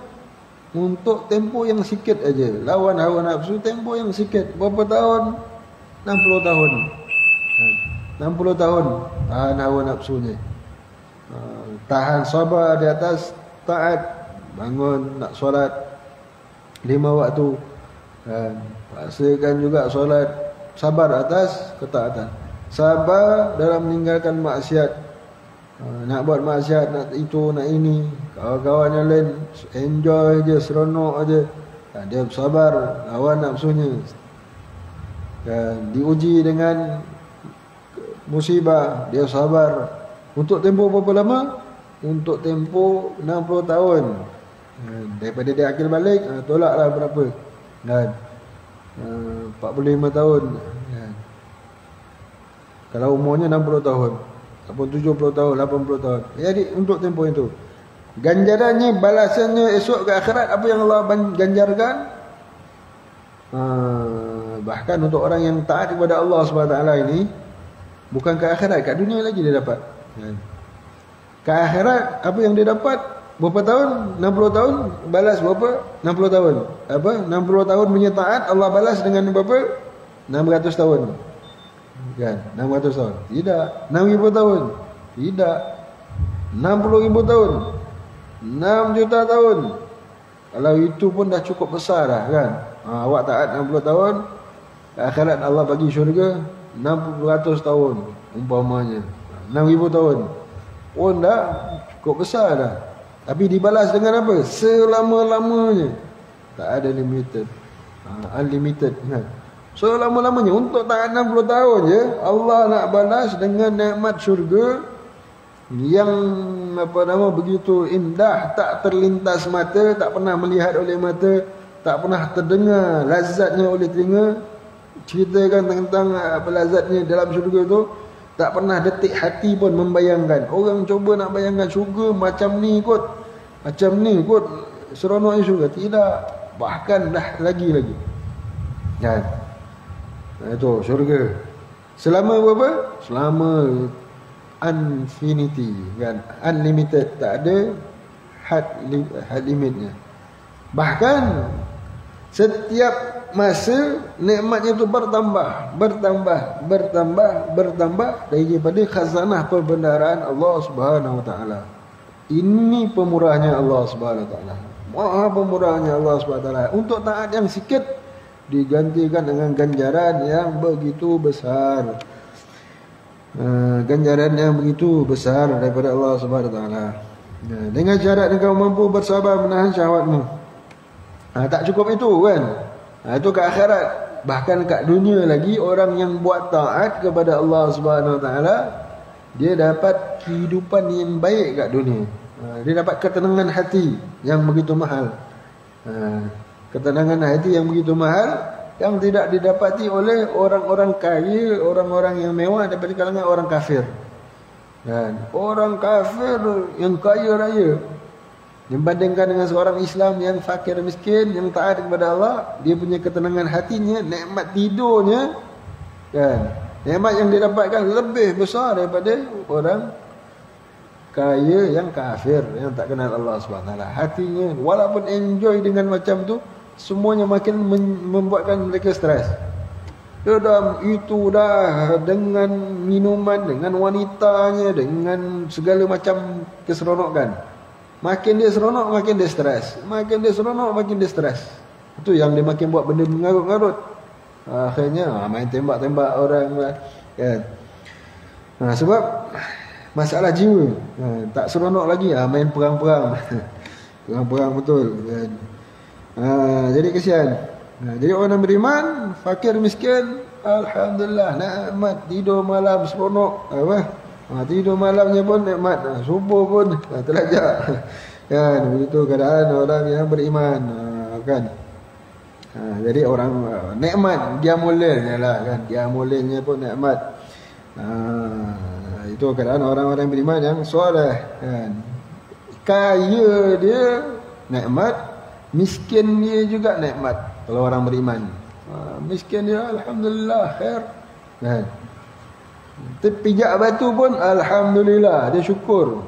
untuk tempoh yang sikit aja, lawan hawa nafsu tempoh yang sikit. Berapa tahun? 60 tahun. 60 tahun tahan hawa nafsunya, tahan sabar di atas taat, bangun nak solat 5 waktu, paksakan juga solat, sabar atas ketaatan, sabar dalam meninggalkan maksiat. Nak buat maksiat, nak itu, nak ini, kawan-kawan yang lain enjoy je, seronok je, dia sabar lawan nafsunya. Dan diuji dengan musibah, dia sabar. Untuk tempoh berapa lama? Untuk tempoh 60 tahun. Daripada dia akil balik, tolaklah berapa, dan 45 tahun. Kalau umurnya 60 tahun, ataupun 70 tahun, 80 tahun. Jadi untuk tempoh itu, ganjarannya, balasannya esok ke akhirat, apa yang Allah ganjarkan. Bahkan untuk orang yang taat kepada Allah SWT ini, bukan ke akhirat, kat dunia lagi dia dapat. Ke akhirat, apa yang dia dapat? berapa tahun? 60 tahun balas berapa? 60 tahun. Apa? 60 tahun punya taat Allah balas dengan berapa? 600 tahun. Kan? 600 tahun. Tidak. 6,000 tahun. Tidak. 60,000 tahun. 6 juta tahun. Kalau itu pun dah cukup besar dah kan. Awak taat 60 tahun, akhirat Allah bagi syurga 600 tahun umpamanya. 6,000 tahun. Pun dah cukup besar dah. Tapi dibalas dengan apa? Selama-lamanya. Tak ada limited. Unlimited kan. Selama-lamanya. Untuk taat 60 tahun je, Allah nak balas dengan nikmat syurga yang begitu indah, tak terlintas mata, tak pernah melihat oleh mata, tak pernah terdengar lazatnya oleh telinga. Ceritakan tentang lazatnya dalam syurga tu, tak pernah detik hati pun membayangkan. Orang cuba nak bayangkan syurga macam ni kot, seronoknya syurga. Tidak, bahkan dah lagi kan. Itu syurga. Selama berapa? Selama infinity kan, unlimited, tak ada had limitnya. Bahkan setiap masa nikmatnya itu bertambah daripada khazanah perbendaharaan Allah Subhanahu wa taala. Ini pemurahnya Allah Subhanahu wa taala. Maha pemurahnya Allah Subhanahu wa taala. Untuk taat yang sikit digantikan dengan ganjaran yang begitu besar. Ganjaran yang begitu besar daripada Allah Subhanahu wa taala. Dengan syarat engkau mampu bersabar menahan syahwatmu. Tak cukup itu kan. Itu ke akhirat. Bahkan kat dunia lagi, orang yang buat taat kepada Allah Subhanahu wa taala, dia dapat kehidupan yang baik kat dunia. Dia dapat ketenangan hati yang begitu mahal. Ketenangan hati yang begitu mahal yang tidak didapati oleh orang-orang kaya, orang-orang yang mewah daripada kalangan orang kafir. Dan orang kafir yang kaya raya dibandingkan dengan seorang Islam yang fakir miskin, yang taat kepada Allah, dia punya ketenangan hatinya, nikmat tidurnya kan, nikmat yang didapatkan lebih besar daripada orang kaya yang kafir, yang tak kenal Allah SWT. Hatinya walaupun enjoy dengan macam tu, semuanya makin membuatkan mereka stres. Itu dah dengan minuman, dengan wanitanya, dengan segala macam keseronokan. Makin dia seronok, makin dia stres. Makin dia seronok, makin dia stres. Itu yang dia makin buat benda mengarut-ngarut. Akhirnya main tembak-tembak orang kan. Sebab masalah jiwa. Tak seronok lagi, main perang-perang. Perang-perang betul kan. Jadi kesian. Jadi orang beriman, fakir miskin, alhamdulillah, nikmat tidur malam seronok. Tidur malamnya pun nikmat, subuh pun terlajak. Kan begitu keadaan orang yang beriman kan. Jadi orang nikmat qiyamul-lail lah kan, qiyamul-lailnya pun nikmat. Itu keadaan orang-orang beriman yang soleh kan. Kaya dia nikmat, miskin dia juga nikmat. Kalau orang beriman, miskin dia alhamdulillah khair kan. Terpijak batu pun alhamdulillah, dia syukur.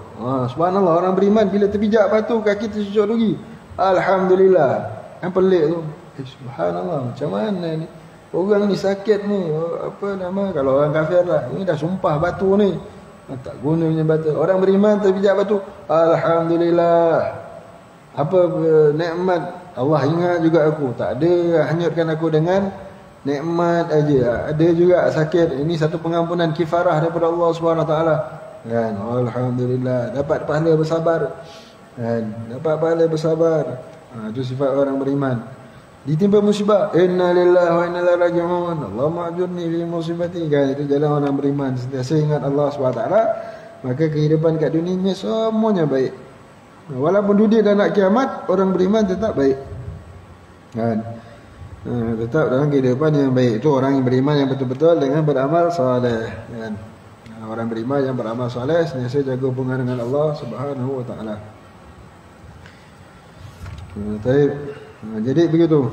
Subhanallah, orang beriman bila terpijak batu kaki tercucuk lagi, alhamdulillah. Yang pelik tu, subhanallah, macam mana ni orang ni sakit ni, apa nama, kalau orang kafir lah, ini dah sumpah batu ni tak gunanya batu. Orang beriman terpijak batu, alhamdulillah. Apa nikmat Allah ingat juga aku, tak ada hanyutkan aku dengan nikmat aja. Ada juga sakit, ini satu pengampunan kifarah daripada Allah SWT kan. Alhamdulillah, dapat pahala bersabar kan, dapat pahala bersabar. Itu sifat orang beriman. Ditimpa musibah, inna lillahi wa inna ilaihi raji'un, Allahumma ajurni fi musibati kan. Itu jalan orang beriman, sentiasa ingat Allah SWT, maka kehidupan kat dunia ni semuanya baik. Walaupun dunia dan nak kiamat, orang beriman tetap baik kan. Tetap dalam kehidupan yang baik. Itu orang yang beriman yang betul-betul dengan beramal soleh kan. Orang beriman yang beramal soleh sentiasa jaga hubungan dengan Allah Subhanahu wa taala. Jadi begitu.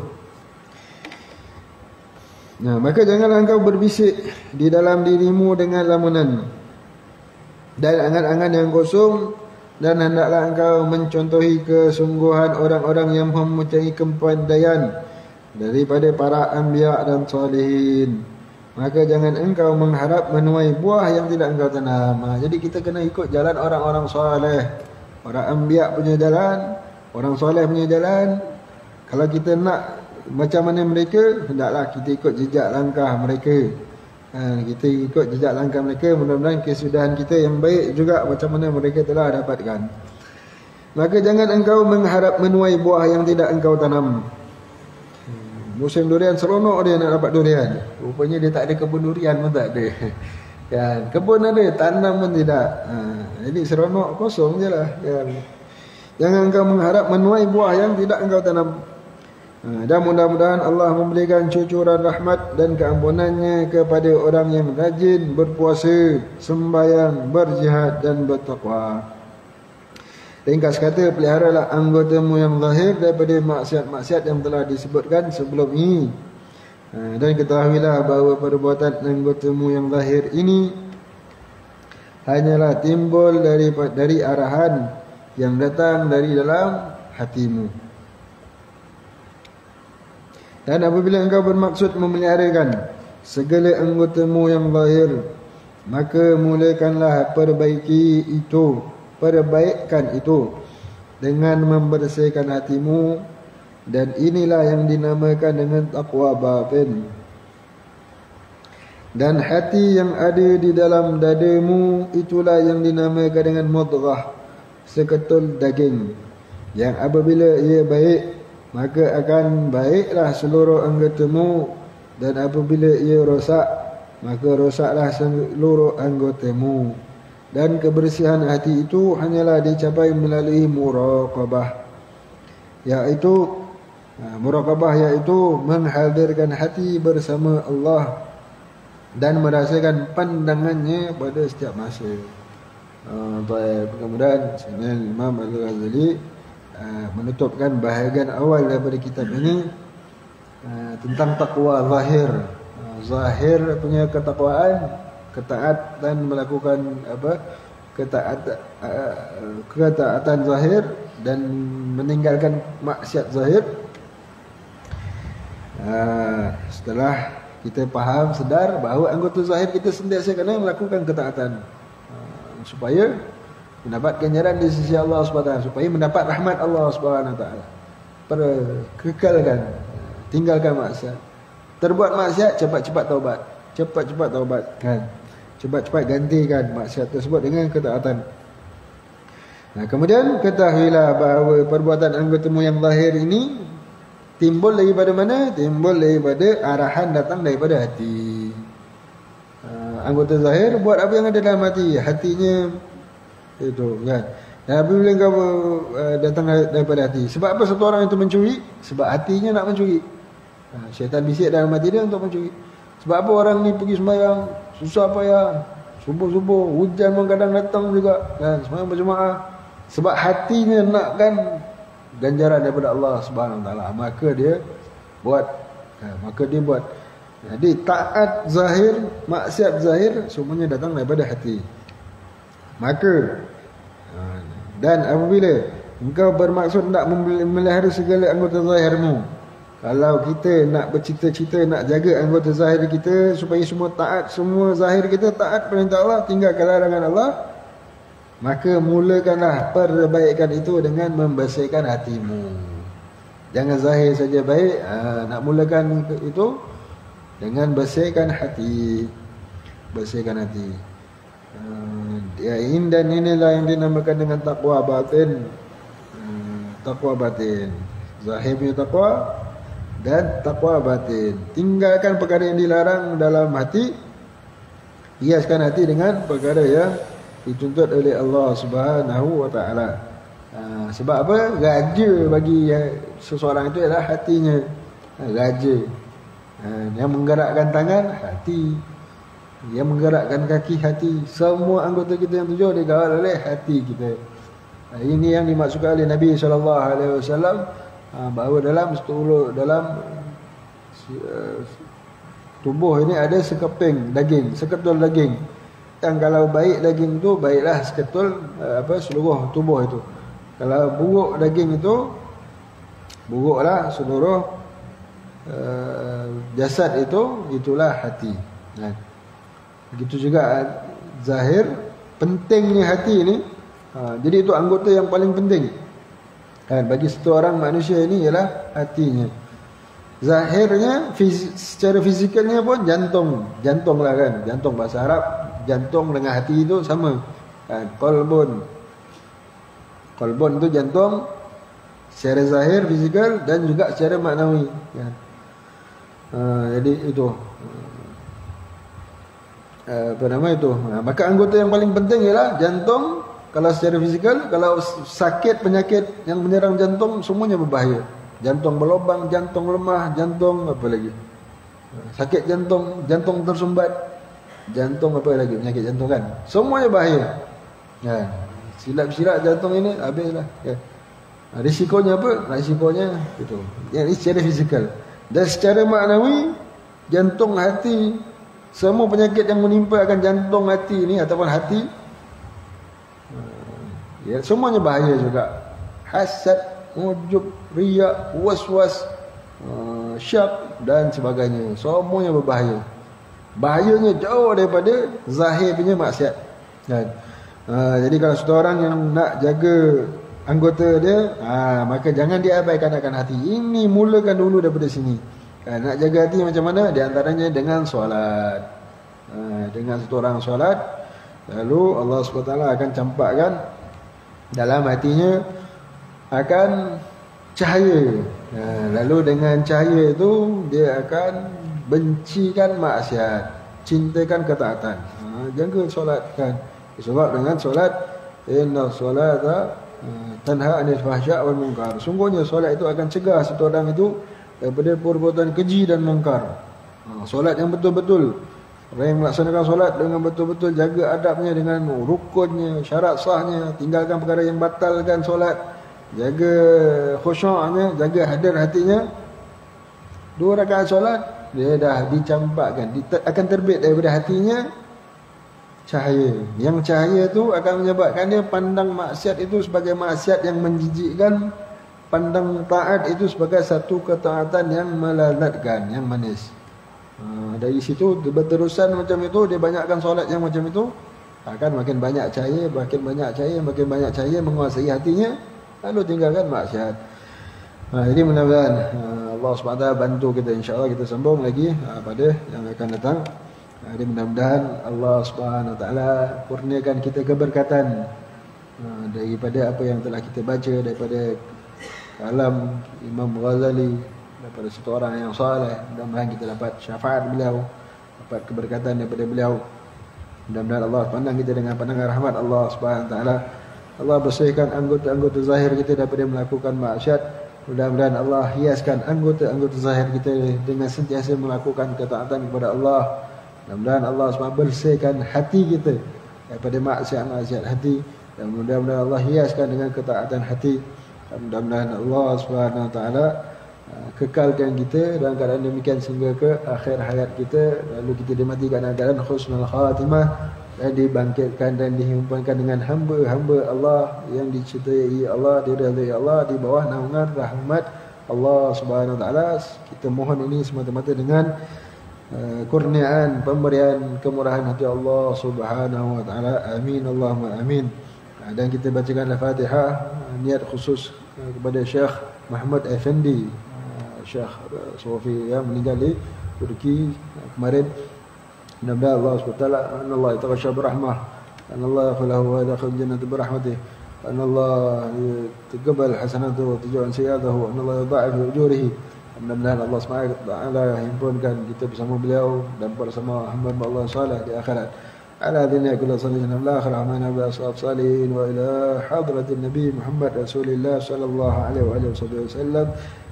Maka janganlah engkau berbisik di dalam dirimu dengan lamunan dan angan-angan yang kosong Dan hendaklah engkau mencontohi kesungguhan orang-orang yang mempunyai kepandaian daripada para anbiya dan salihin. Maka jangan engkau mengharap menuai buah yang tidak engkau tanam. Jadi kita kena ikut jalan orang-orang soleh. Orang anbiya punya jalan, orang soleh punya jalan. Kalau kita nak macam mana mereka, hendaklah kita ikut jejak langkah mereka. Kita ikut jejak langkah mereka, mudah-mudahan kesudahan kita yang baik juga macam mana mereka telah dapatkan. Maka jangan engkau mengharap menuai buah yang tidak engkau tanam. Musim durian seronok dia nak dapat durian. Rupanya dia tak ada kebun durian pun tak ada. Kan, kebun ada, tanam pun tidak. Jadi seronok kosong je lah. Kan. Jangan engkau mengharap menuai buah yang tidak engkau tanam. Dan mudah-mudahan Allah memberikan cucuran rahmat dan keampunannya kepada orang yang rajin berpuasa, sembahyang, berjihad dan bertakwa. Ringkas kata, peliharalah anggotamu yang zahir daripada maksiat-maksiat yang telah disebutkan sebelum ini. Dan ketahuilah bahawa perbuatan anggotamu yang zahir ini hanyalah timbul dari arahan yang datang dari dalam hatimu. Dan apabila engkau bermaksud memeliharakan segala anggotamu yang zahir, maka mulakanlah perbaikan itu dengan membersihkan hatimu, dan inilah yang dinamakan dengan taqwa batin. Dan hati yang ada di dalam dadamu itulah yang dinamakan dengan mudghah, seketul daging, yang apabila ia baik maka akan baiklah seluruh anggotamu, dan apabila ia rosak maka rosaklah seluruh anggotamu. Dan kebersihan hati itu hanyalah dicapai melalui muraqabah, iaitu menghadirkan hati bersama Allah dan merasakan pandangannya pada setiap masa. Kemudian Imam Al-Ghazali menutupkan bahagian awal daripada kitab ini tentang takwa zahir. Zahir punya ketakwaan, ketaatan melakukan ketaatan zahir dan meninggalkan maksiat zahir. Setelah kita faham, sedar bahawa anggota zahir kita sentiasa kena melakukan ketaatan supaya mendapat ganjaran di sisi Allah SWT, supaya mendapat rahmat Allah SWT. Kekalkan, tinggalkan maksiat. Terbuat maksiat, cepat-cepat taubat. Cepat-cepat taubat kan. Cepat-cepat gantikan maksiat tersebut dengan ketaatan. Kemudian ketahuilah bahawa perbuatan anggotamu yang lahir ini timbul daripada mana? Timbul daripada arahan datang daripada hati. Anggota zahir buat apa yang ada dalam hati, hatinya itu kan. Dan apabila kau datang daripada hati, sebab apa satu orang itu mencuri? Sebab hatinya nak mencuri. Syaitan bisik dalam hati dia untuk mencuri. Sebab apa orang ni pergi sembahyang susah payah, subuh-subuh hujan pun kadang datang juga kan, sembahyang berjemaah. Sebab hatinya nakkan ganjaran daripada Allah Subhanahu Wa Taala, maka dia buat. Jadi taat zahir, maksiat zahir semuanya datang daripada hati. Maka dan apabila engkau bermaksud nak memelihara segala anggota zahirmu, kalau kita nak bercita-cita nak jaga anggota zahir kita supaya semua taat, semua zahir kita taat perintah Allah, tinggalkan larangan Allah, maka mulakanlah perbaikan itu dengan membersihkan hatimu. Jangan zahir saja baik, nak mulakan itu dengan bersihkan hati. Bersihkan hati. Dan inilah yang dinamakan dengan taqwa batin. Taqwa batin. Zahir punya taqwa dan taqwa batin. Tinggalkan perkara yang dilarang dalam hati, hiaskan hati dengan perkara yang dituntut oleh Allah Subhanahu Wa Taala. Sebab apa? Raja bagi seseorang itu adalah hatinya. Raja. Yang menggerakkan tangan, hati. Yang menggerakkan kaki, hati. Semua anggota kita yang tujuh dikawal oleh hati kita. Ini yang dimaksudkan oleh Nabi SAW, bahawa dalam tubuh ini ada sekeping daging, seketul daging. yang kalau baik daging itu baiklah seketul seluruh tubuh itu. Kalau buruk daging itu buruklah seluruh jasad itu, itulah hati. Begitu juga zahir, pentingnya hati ini. Jadi itu anggota yang paling penting bagi satu orang manusia ini ialah hatinya. Zahirnya secara fizikalnya pun jantung lah kan, jantung bahasa Arab, jantung dengan hati itu sama kan. Qalbun itu jantung secara zahir fizikal dan juga secara maknawi kan. Jadi itu maka anggota yang paling penting ialah jantung. Kalau secara fizikal, kalau sakit penyakit yang menyerang jantung semuanya berbahaya. Jantung berlubang, jantung lemah, jantung apa lagi? Sakit jantung, jantung tersumbat, jantung apa lagi? Penyakit jantung kan. Semuanya bahaya. Silap-silap jantung ini habislah. Risikonya apa? Risikonya itu. Yang ini secara fizikal. Dan secara maknawi, jantung, hati, semua penyakit yang menimpa akan jantung, hati ini ataupun hati, semuanya bahaya juga. Hasad, ujub, riya, waswas, syak dan sebagainya, semuanya berbahaya. Bahayanya jauh daripada zahir punya maksiat. Jadi kalau seseorang yang nak jaga anggota dia, maka jangan diabaikan akan hati. Ini mulakan dulu daripada sini. Nak jaga hati macam mana? Di antaranya dengan solat. Dengan satu orang solat, lalu Allah SWT akan campakkan dalam hatinya akan cahaya. Lalu dengan cahaya itu dia akan bencikan maksiat, cintakan ketaatan. Jaga solat kan. Sebab dengan solat, inna solata tanha 'anil fahsya' wal munkar. Sungguhnya solat itu akan cegah satu orang itu daripada perbuatan keji dan mungkar. Solat yang betul-betul, orang yang melaksanakan solat dengan betul-betul, jaga adabnya dengan rukunnya, syarat sahnya, tinggalkan perkara yang batalkan solat, jaga khusyuknya, jaga hadir hatinya. 2 rakaat solat dia dah dicampakkan, akan terbit daripada hatinya cahaya. Yang cahaya itu akan menyebabkan dia pandang maksiat itu sebagai maksiat yang menjijikkan, pandang taat itu sebagai satu ketaatan yang melazatkan, yang manis. Dari situ berterusan macam itu, dia banyakkan solat yang macam itu, akan makin banyak cahaya, makin banyak cahaya menguasai hatinya, lalu tinggalkan maksiat. Jadi mudah-mudahan Allah SWT bantu kita, insya-Allah kita sambung lagi pada yang akan datang. Jadi mudah-mudahan Allah SWT kurniakan kita keberkatan daripada apa yang telah kita baca, daripada kalam Imam Ghazali, daripada satu orang yang saleh. Mudah-mudahan kita dapat syafaat beliau, dapat keberkatan daripada beliau. Mudah-mudahan Allah pandang kita dengan pandangan rahmat Allah Subhanahu wa taala. Allah bersihkan anggota-anggota zahir kita daripada melakukan maksiat. Mudah-mudahan Allah hiaskan anggota-anggota zahir kita dengan sentiasa melakukan ketaatan kepada Allah. Mudah-mudahan Allah SWT bersihkan hati kita daripada maksiat-maksiat hati. Dan mudah-mudahan Allah hiaskan dengan ketaatan hati. Dan mudah-mudahan Allah SWT kekalkan kita dalam keadaan demikian sehingga ke akhir hayat kita, lalu kita dimatikan dalam keadaan husnul khatimah dan dibangkitkan dan dihimpunkan dengan hamba-hamba Allah yang dicintai Allah, diridai Allah, di bawah naungan rahmat Allah Subhanahu wa taala. Kita mohon ini semata-mata dengan kurniaan, pemberian kemurahan hati Allah Subhanahu wa taala. Amin Allahumma amin. Dan kita bacakan Al-Fatihah niat khusus kepada Syekh Muhammad Effendi, Syekh Sofi yang meninggal di Turki kemarin. Mudah-mudahan Allah SWT Allah yataghasha birahmah, Allah yaghfiru wa yadkhul jannata birahmatih, Allah yataqabbal hasanatuhu wa taj'al sayyadahu, Allah yudha'if ujurihi. Mudah-mudahan Allah SWT himpunkan kita bersama beliau dan bersama hamba Allah saleh di akhirat. Ala dina kullu sallallahu alaihi wa sallam wa ila hadratin Nabi Muhammad Rasulullah sallallahu alaihi wa sallam.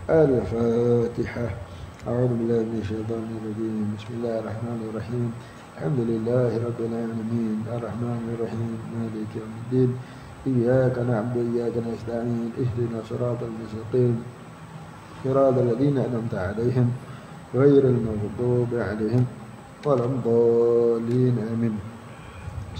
Al-Fatihah. أعوذ بالله من الشيطان الرجيم. بسم الله الرحمن الرحيم. الحمد لله رب العالمين الرحمن الرحيم مالك يوم الدين إياك نعبد وإياك نستعين اهدنا الصراط المستقيم صراط الذين أنعمت عليهم غير المغضوب عليهم ولا الضالين آمين.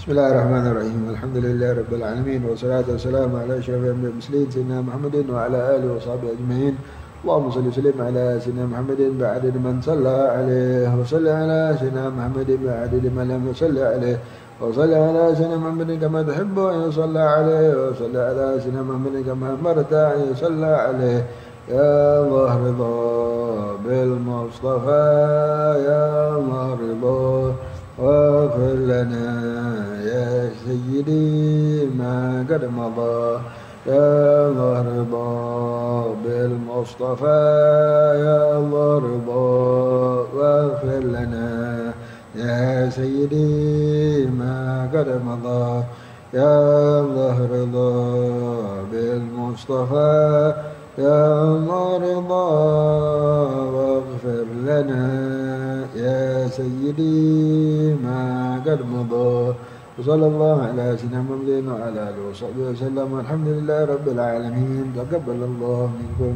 Bismillahirrahmanirrahim. Alhamdulillahi rabbil alamin wassalatu wassalamu ala asyrafil mursalin sayyidina Muhammadin wa ala alihi washabihi ajmain. Allahumma shalli wa sallim ala sayyidina Muhammadin ba'adad man shalla alaihi wa salli ala sayyidina Muhammadin ba'adad man lam yusalli alaihi wa salli ala sayyidina Muhammadin kama tuhibbu an yusalla alaihi wa salli ala sayyidina Muhammadin kama amarta an yusalla alaihi. Ya Allah ridha bil Mustafa ya Allah ridha واغفر لنا يا سيدي ما قد مضى يا الله رضا بالمصطفى يا الله رضا واغفر لنا يا سيدي ما قد مضى يا الله رضا بالمصطفى يا الله رضا واغفر لنا يا سيدي ما قد مضى وصلى الله على سيدنا محمد وعلى آله وصحبه وسلم والحمد لله رب العالمين. تقبل الله منكم